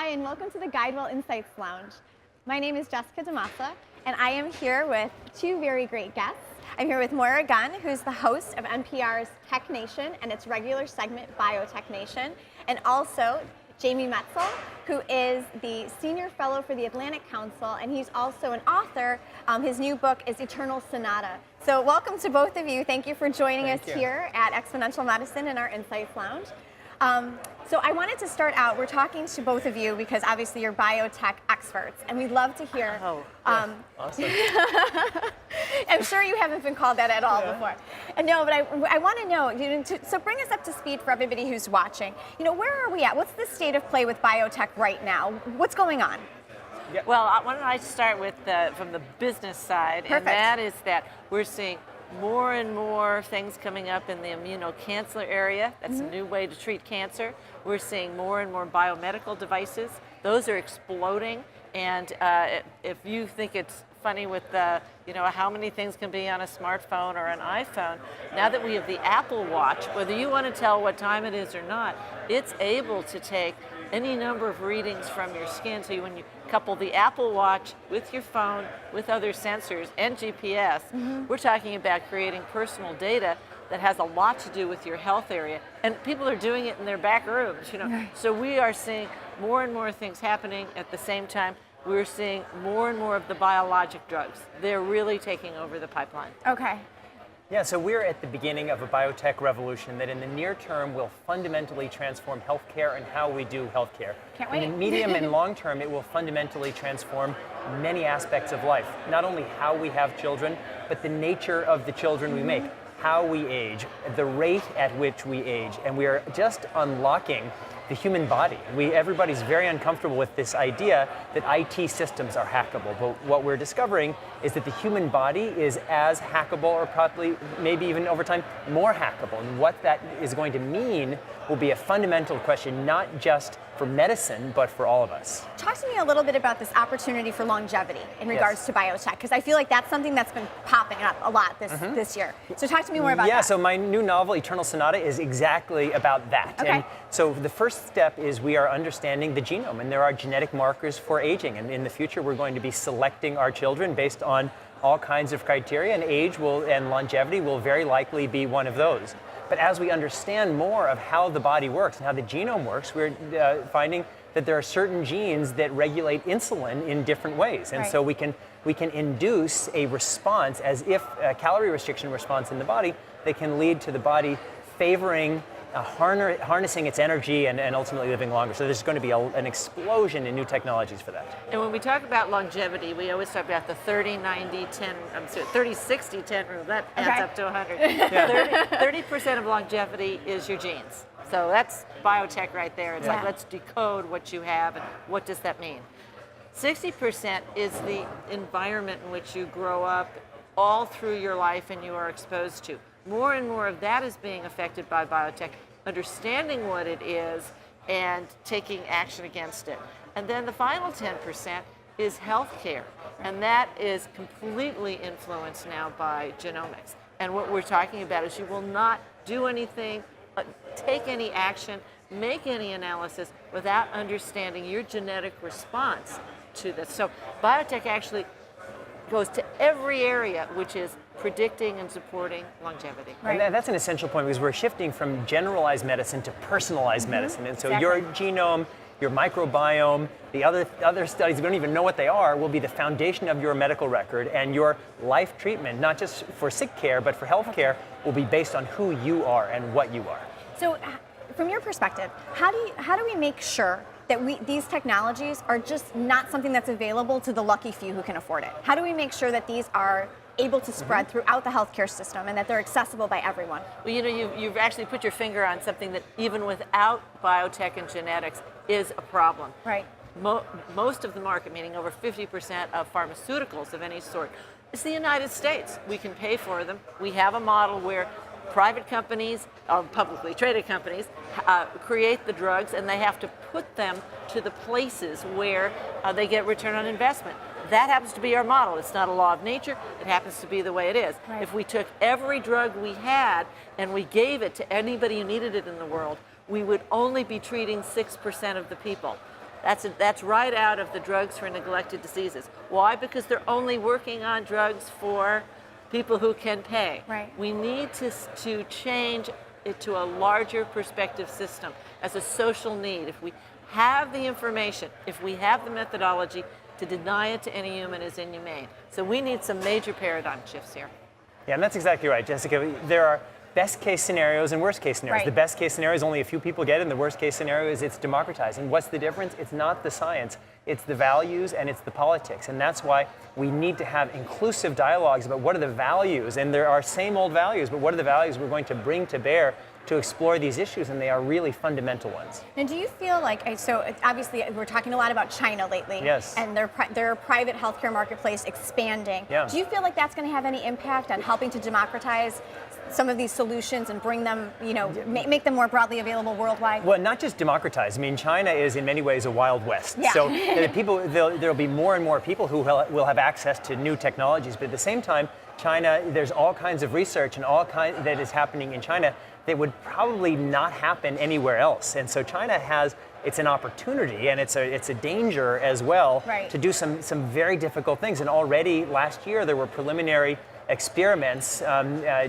Hi, and welcome to the Guidewell Insights Lounge. My name is Jessica DeMassa, and I am here with two very great guests. I'm here with Moira Gunn, who's the host of NPR's Tech Nation and its regular segment, Biotech Nation, and also Jamie Metzl, who is the Senior Fellow for the Atlantic Council, and he's also an author. His new book is Eternal Sonata. So welcome to both of you. Thank you for joining us here at Exponential Medicine in our Insights Lounge. So I wanted to start out, we're talking to both of you because obviously you're biotech experts, and we'd love to hear. Awesome. I'm sure you haven't been called that at all before. No, but I want to know, so bring us up to speed for everybody who's watching. Where are we at? What's the state of play with biotech right now? What's going on? Yeah. Well, why don't I start with from the business side, Perfect. And that is that we're seeing more and more things coming up in the immunocancer area. That's a new way to treat cancer. We're seeing more and more biomedical devices. Those are exploding. And if you think it's funny with how many things can be on a smartphone or an iPhone, now that we have the Apple Watch, whether you want to tell what time it is or not, it's able to take any number of readings from your skin. So when you couple the Apple Watch with your phone, with other sensors and GPS, we're talking about creating personal data that has a lot to do with your health area. And people are doing it in their back rooms, So we are seeing more and more things happening at the same time. We're seeing more and more of the biologic drugs. They're really taking over the pipeline. Okay. Yeah, so we're at the beginning of a biotech revolution that in the near term will fundamentally transform healthcare and how we do healthcare. Can't wait. In the medium and long term, it will fundamentally transform many aspects of life. Not only how we have children, but the nature of the children we make, how we age, the rate at which we age. And we are just unlocking the human body. Everybody's very uncomfortable with this idea that IT systems are hackable, but what we're discovering is that the human body is as hackable, or probably maybe even over time more hackable. And what that is going to mean will be a fundamental question, not just for medicine, but for all of us. Talk to me a little bit about this opportunity for longevity in regards to biotech, because I feel like that's something that's been popping up a lot this year. So talk to me more about that. Yeah, so my new novel, Eternal Sonata, is exactly about that. Okay. And so the first step is we are understanding the genome, and there are genetic markers for aging. And in the future, we're going to be selecting our children based on all kinds of criteria, and age and longevity will very likely be one of those. But as we understand more of how the body works and how the genome works, we're finding that there are certain genes that regulate insulin in different ways. And so we can induce a response as if a calorie restriction response in the body that can lead to the body favoring harnessing its energy and ultimately living longer. So there's going to be an explosion in new technologies for that. And when we talk about longevity, we always talk about the 30-60-10 rule. That adds up to 100. 30% of longevity is your genes. So that's biotech right there. It's like, let's decode what you have and what does that mean. 60% is the environment in which you grow up all through your life and you are exposed to. More and more of that is being affected by biotech, understanding what it is and taking action against it. And then the final 10% is healthcare, and that is completely influenced now by genomics. And what we're talking about is you will not do anything, take any action, make any analysis without understanding your genetic response to this. So biotech actually goes to every area, which is predicting and supporting longevity. Right. And that's an essential point because we're shifting from generalized medicine to personalized medicine. And so your genome, your microbiome, the other studies, we don't even know what they are, will be the foundation of your medical record, and your life treatment, not just for sick care, but for health care, will be based on who you are and what you are. So from your perspective, how do we make sure that these technologies are just not something that's available to the lucky few who can afford it? How do we make sure that these are able to spread throughout the healthcare system and that they're accessible by everyone? Well, you've actually put your finger on something that even without biotech and genetics is a problem. Right. Most of the market, meaning over 50% of pharmaceuticals of any sort, is the United States. We can pay for them. We have a model where private companies, or publicly traded companies, create the drugs, and they have to put them to the places where they get return on investment. That happens to be our model. It's not a law of nature. It happens to be the way it is. Right. If we took every drug we had and we gave it to anybody who needed it in the world, we would only be treating 6% of the people. That's right out of the drugs for neglected diseases. Why? Because they're only working on drugs for people who can pay. Right. We need to change it to a larger perspective system as a social need. If we have the information, if we have the methodology, to deny it to any human is inhumane. So we need some major paradigm shifts here. Yeah, and that's exactly right, Jessica. There are best case scenarios and worst case scenarios. Right. The best case scenario is only a few people get it, and the worst case scenario is it's democratized. And what's the difference? It's not the science, it's the values and it's the politics. And that's why we need to have inclusive dialogues about what are the values, and there are same old values, but what are the values we're going to bring to bear to explore these issues, and they are really fundamental ones. And do you feel like, so obviously we're talking a lot about China lately, yes, and their private healthcare marketplace expanding. Yeah. Do you feel like that's going to have any impact on helping to democratize some of these solutions and bring them, make them more broadly available worldwide? Well, not just democratize. I mean, China is in many ways a Wild West. Yeah. So there'll be more and more people who will have access to new technologies, but at the same time, China, there's all kinds of research and that is happening in China that would probably not happen anywhere else. And so China it's an opportunity and it's a danger as well, right, to do some very difficult things. And already last year there were preliminary experiments,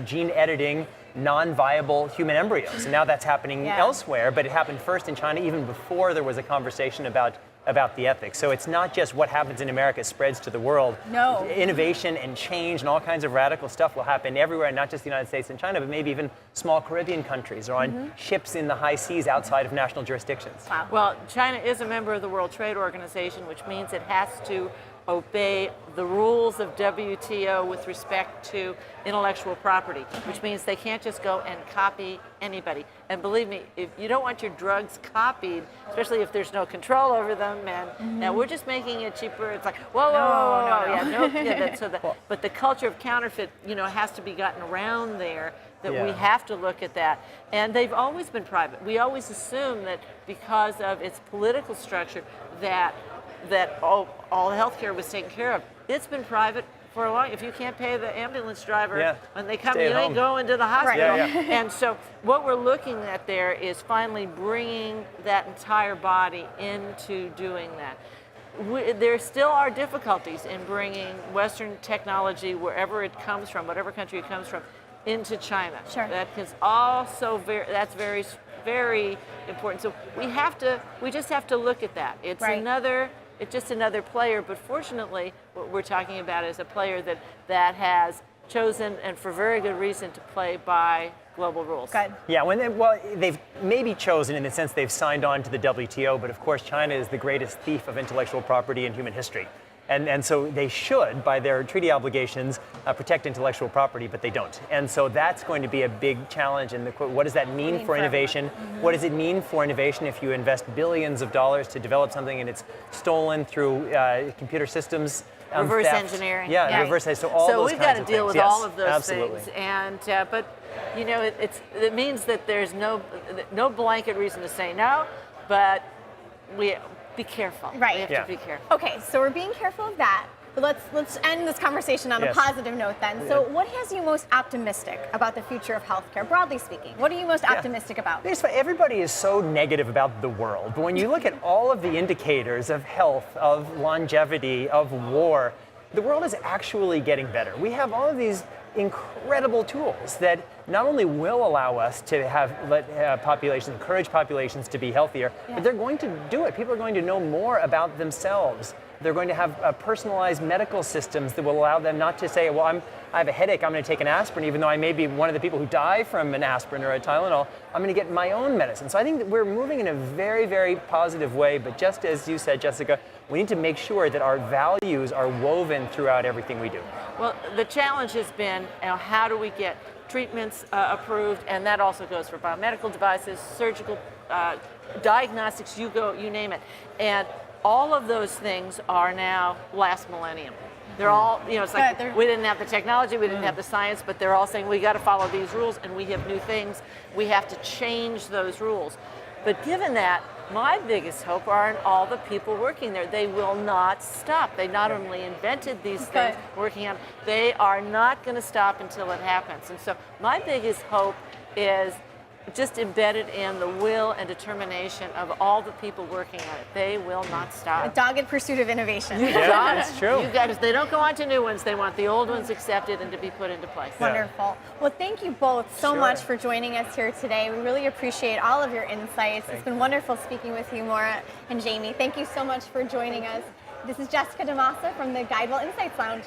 gene editing non-viable human embryos. And now that's happening elsewhere, but it happened first in China even before there was a conversation about the ethics. So it's not just what happens in America spreads to the world. No. Innovation and change and all kinds of radical stuff will happen everywhere, not just the United States and China, but maybe even small Caribbean countries or on ships in the high seas outside of national jurisdictions. Wow. Well, China is a member of the World Trade Organization, which means it has to obey the rules of WTO with respect to intellectual property, which means they can't just go and copy anybody. And believe me, if you don't want your drugs copied, especially if there's no control over them, and now we're just making it cheaper. It's like, whoa, but the culture of counterfeit, has to be gotten around there. That we have to look at that. And they've always been private. We always assume that because of its political structure that all healthcare was taken care of. It's been private for a long. If you can't pay the ambulance driver when they come, you ain't going to the hospital. Right. And so what we're looking at there is finally bringing that entire body into doing that. There still are difficulties in bringing Western technology, wherever it comes from, whatever country it comes from, into China. Sure. That is also that's very, very important. So we just have to look at that. It's just another player, but fortunately, what we're talking about is a player that has chosen, and for very good reason, to play by global rules. Good. Yeah, they've maybe chosen in the sense they've signed on to the WTO, but of course China is the greatest thief of intellectual property in human history. And so they should, by their treaty obligations, protect intellectual property, but they don't. And so that's going to be a big challenge. And what does that mean for innovation? What does it mean for innovation if you invest billions of dollars to develop something and it's stolen through computer systems? Reverse theft. engineering. Yeah, reverse. So all those we've kinds got to of deal things. with all of those absolutely. things. And but it means that there's no blanket reason to say no, but be careful. Right. We have to be careful. Okay, so we're being careful of that. But let's end this conversation on a positive note then. So what has you most optimistic about the future of healthcare, broadly speaking? What are you most optimistic about? Everybody is so negative about the world. But when you look at all of the indicators of health, of longevity, of war, the world is actually getting better. We have all of these incredible tools that not only will allow us to encourage populations to be healthier, but they're going to do it. People are going to know more about themselves. They're going to have personalized medical systems that will allow them not to say, well, I have a headache, I'm going to take an aspirin, even though I may be one of the people who die from an aspirin or a Tylenol. I'm going to get my own medicine. So I think that we're moving in a very, very positive way. But just as you said, Jessica, we need to make sure that our values are woven throughout everything we do. Well, the challenge has been, how do we get treatments approved, and that also goes for biomedical devices, surgical diagnostics, you name it. And all of those things are now last millennium. They're all, it's like we didn't have the technology, we didn't have the science, but they're all saying we got to follow these rules, and we have new things. We have to change those rules. But given that, my biggest hope are in all the people working there. They will not stop. They not only invented these things, working on, they are not going to stop until it happens. And so my biggest hope is just embedded in the will and determination of all the people working on it. They will not stop. A dogged pursuit of innovation. Yeah, that's true. You guys, they don't go on to new ones. They want the old ones accepted and to be put into place. Wonderful. Well, thank you both so much for joining us here today. We really appreciate all of your insights. It's been wonderful speaking with you, Moira and Jamie. Thank you so much for joining us. This is Jessica DeMassa from the Guidewell Insights Lounge.